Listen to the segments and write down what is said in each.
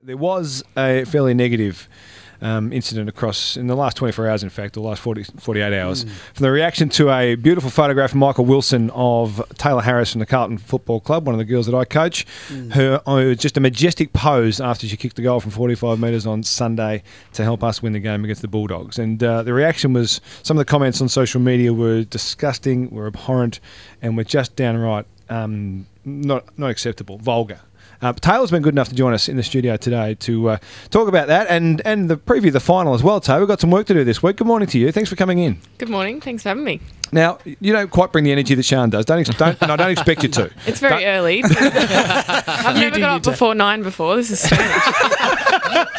There was a fairly negative incident across in the last 24 hours, in fact, or last 48 hours, from the reaction to a beautiful photograph from Michael Wilson of Tayla Harris from the Carlton Football Club, one of the girls that I coach. Her just a majestic pose after she kicked the goal from 45 metres on Sunday to help us win the game against the Bulldogs. And the reaction was, some of the comments on social media were disgusting, were abhorrent, and were just downright not acceptable, vulgar. Tayla's been good enough to join us in the studio today to talk about that and the preview of the final as well, Tay. We've got some work to do this week. Good morning to you. Thanks for coming in. Good morning. Thanks for having me. Now, you don't quite bring the energy that Sian does. I don't expect you to. It's very early. I've never got up before 9 before. This is strange.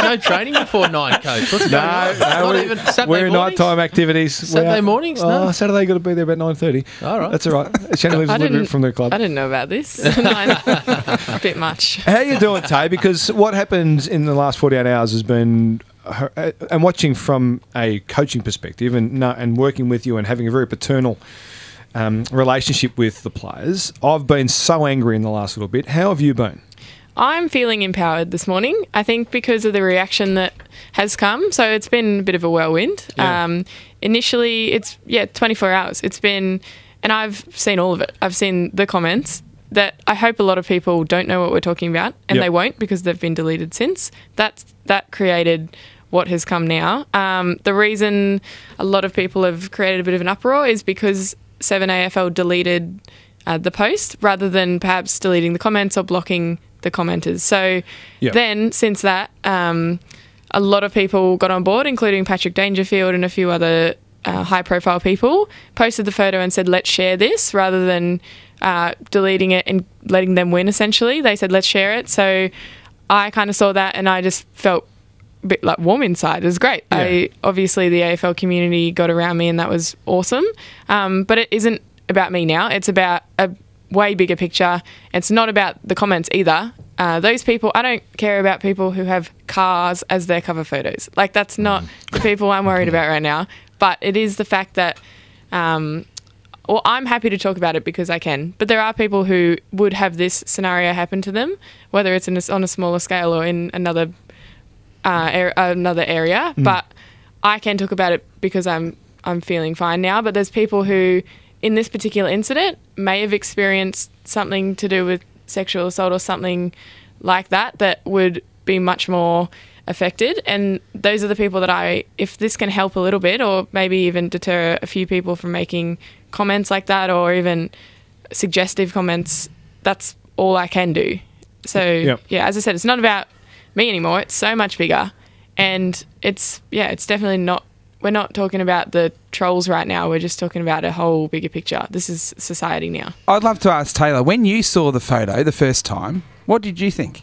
No training before 9, Coach. What's going on? Not even Saturday we're mornings? nighttime activities. Saturday mornings? No. Saturday got to be there about 9:30. All right. That's all right. Shannon lives a little bit from the club. I didn't know about this. A bit much. How you doing, Tay? Because what happened in the last 48 hours has been, and watching from a coaching perspective and working with you and having a very paternal relationship with the players, I've been so angry in the last little bit. How have you been? I'm feeling empowered this morning, I think, because of the reaction that has come. So it's been a bit of a whirlwind. Yeah. Initially, it's 24 hours. It's been, and I've seen all of it. I've seen the comments that I hope a lot of people don't know what we're talking about, and they won't because they've been deleted since. That created what has come now. The reason a lot of people have created a bit of an uproar is because 7AFL deleted the post rather than perhaps deleting the comments or blocking the commenters. So then, since that, a lot of people got on board, including Patrick Dangerfield and a few other high-profile people, posted the photo and said, let's share this, rather than deleting it and letting them win, essentially. They said, let's share it. So I kind of saw that and I just felt a bit like warm inside. It was great. Yeah. Obviously, the AFL community got around me and that was awesome. But it isn't about me now. It's about a way bigger picture. It's not about the comments either. Those people, I don't care about people who have cars as their cover photos. Like, that's not the people I'm worried about right now. But it is the fact that, I'm happy to talk about it because I can. But there are people who would have this scenario happen to them, whether it's on a smaller scale or in another area. But I can talk about it because I'm feeling fine now. But there's people who, in this particular incident, may have experienced something to do with sexual assault or something like that would be much more affected. And those are the people that if this can help a little bit, or maybe even deter a few people from making comments like that, or even suggestive comments, that's all I can do. So, as I said, it's not about me anymore. It's so much bigger. And it's definitely not, we're not talking about the trolls right now. We're just talking about a whole bigger picture. This is society now. I'd love to ask Tayla, when you saw the photo the first time, what did you think?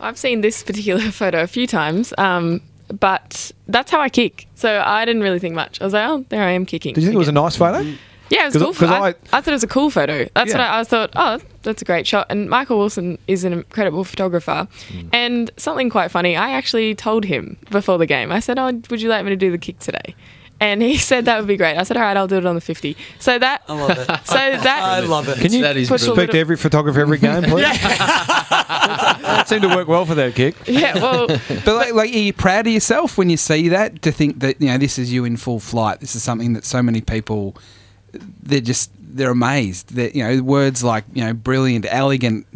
I've seen this particular photo a few times, but that's how I kick. So I didn't really think much. I was like, oh, there I am kicking. Did you think it was a nice photo? Yeah, it was cool. I thought it was a cool photo. That's what I thought, oh, that's a great shot. And Michael Wilson is an incredible photographer. And something quite funny, I actually told him before the game. I said, oh, would you like me to do the kick today? And he said that would be great. I said, all right, I'll do it on the 50. So that... I love it. I love it. Can you speak to every photographer every game, please? That seemed to work well for that kick. Yeah, well... But like, are you proud of yourself when you see that, to think that, this is you in full flight? This is something that so many people... They're amazed that, words like, brilliant, elegant,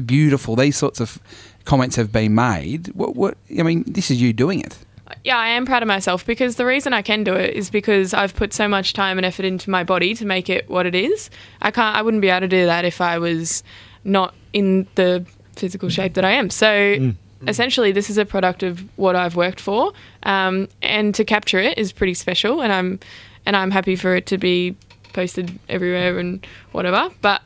beautiful, these sorts of comments have been made. This is you doing it. Yeah, I am proud of myself, because the reason I can do it is because I've put so much time and effort into my body to make it what it is. I wouldn't be able to do that if I was not in the physical shape that I am. So essentially, this is a product of what I've worked for, and to capture it is pretty special, and I'm happy for it to be posted everywhere and whatever. But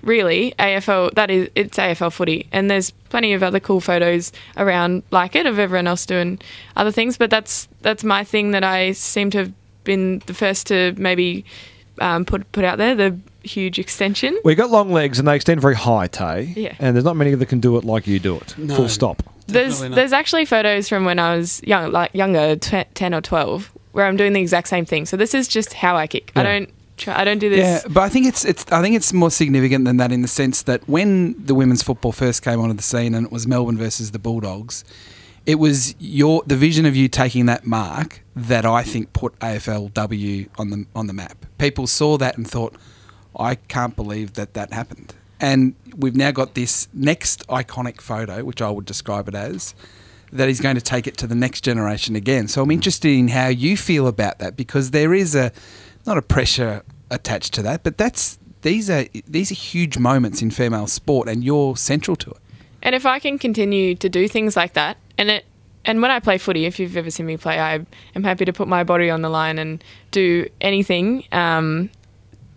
really, AFL, it's AFL footy, and there's plenty of other cool photos around like it of everyone else doing other things. But that's my thing that I seem to have been the first to maybe put out there, the huge extension. Well, you've got long legs and they extend very high, Tay. Yeah. And there's not many that can do it like you do it. No, full stop. There's actually photos from when I was younger, 10 or 12, where I'm doing the exact same thing. So this is just how I kick. Yeah. I don't I don't do this. Yeah, but I think it's more significant than that in the sense that when the women's football first came onto the scene and it was Melbourne versus the Bulldogs, it was the vision of you taking that mark that I think put AFLW on the map. People saw that and thought, I can't believe that happened. And we've now got this next iconic photo, which I would describe it as, that is going to take it to the next generation again. So I'm interested in how you feel about that, because there is not a pressure attached to that, but these are huge moments in female sport, and you're central to it. And if I can continue to do things like that, and when I play footy, if you've ever seen me play, I am happy to put my body on the line and do anything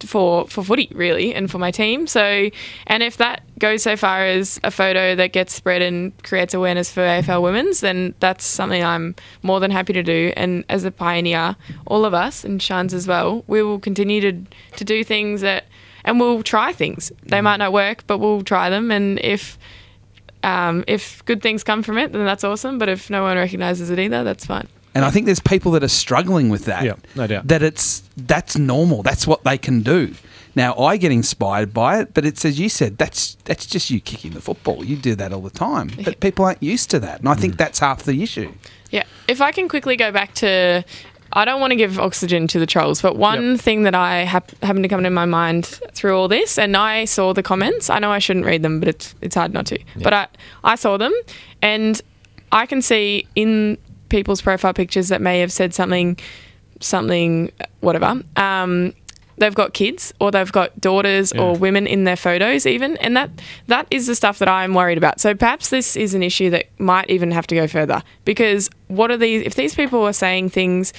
for footy, really, and for my team. So, and if that goes so far as a photo that gets spread and creates awareness for AFL women's, then that's something I'm more than happy to do. And as a pioneer, all of us, and Shans as well, we will continue to do things and we'll try things. They might not work, but we'll try them. And if good things come from it, then that's awesome. But if no one recognises it either, that's fine. And I think there's people that are struggling with that. Yeah, no doubt. That's normal. That's what they can do. Now, I get inspired by it, but it's, as you said, that's just you kicking the football. You do that all the time. But people aren't used to that. And I think that's half the issue. Yeah. If I can quickly go back to... I don't want to give oxygen to the trolls, but one thing that I happened to come to my mind through all this, and I saw the comments. I know I shouldn't read them, but it's hard not to. Yeah. But I saw them, and I can see in people's profile pictures that may have said something, whatever. They've got kids, or they've got daughters or women in their photos even, and that is the stuff that I'm worried about. So perhaps this is an issue that might even have to go further, because if these people are saying things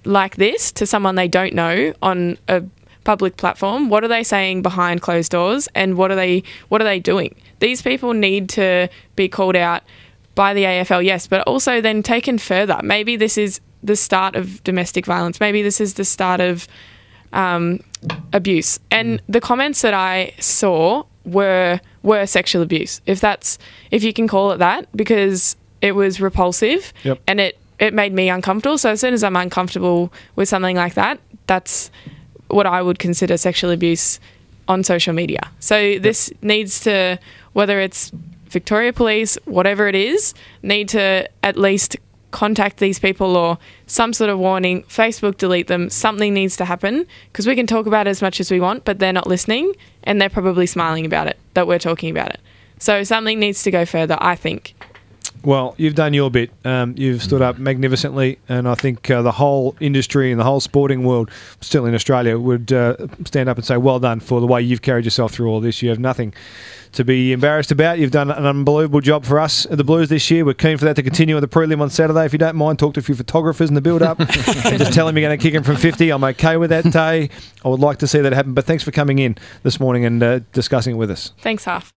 like this to someone they don't know on a public platform, what are they saying behind closed doors, and what are they doing? These people need to be called out by the AFL, yes, but also then taken further. Maybe this is the start of domestic violence. Maybe this is the start of abuse. And the comments that I saw were sexual abuse, if you can call it that, because it was repulsive. Yep. And it made me uncomfortable. So as soon as I'm uncomfortable with something like that, that's what I would consider sexual abuse on social media. So this needs to, whether it's Victoria Police, whatever it is, need to at least contact these people or some sort of warning, Facebook delete them. Something needs to happen, because we can talk about it as much as we want, but they're not listening, and they're probably smiling about it, that we're talking about it. So something needs to go further, I think. Well, you've done your bit. You've stood up magnificently, and I think the whole industry and the whole sporting world, still in Australia, would stand up and say, well done for the way you've carried yourself through all this. You have nothing to be embarrassed about. You've done an unbelievable job for us at the Blues this year. We're keen for that to continue at the prelim on Saturday. If you don't mind, talk to a few photographers in the build-up and just tell them you're going to kick him from 50. I'm okay with that, Tay. I would like to see that happen. But thanks for coming in this morning and discussing it with us. Thanks, Half.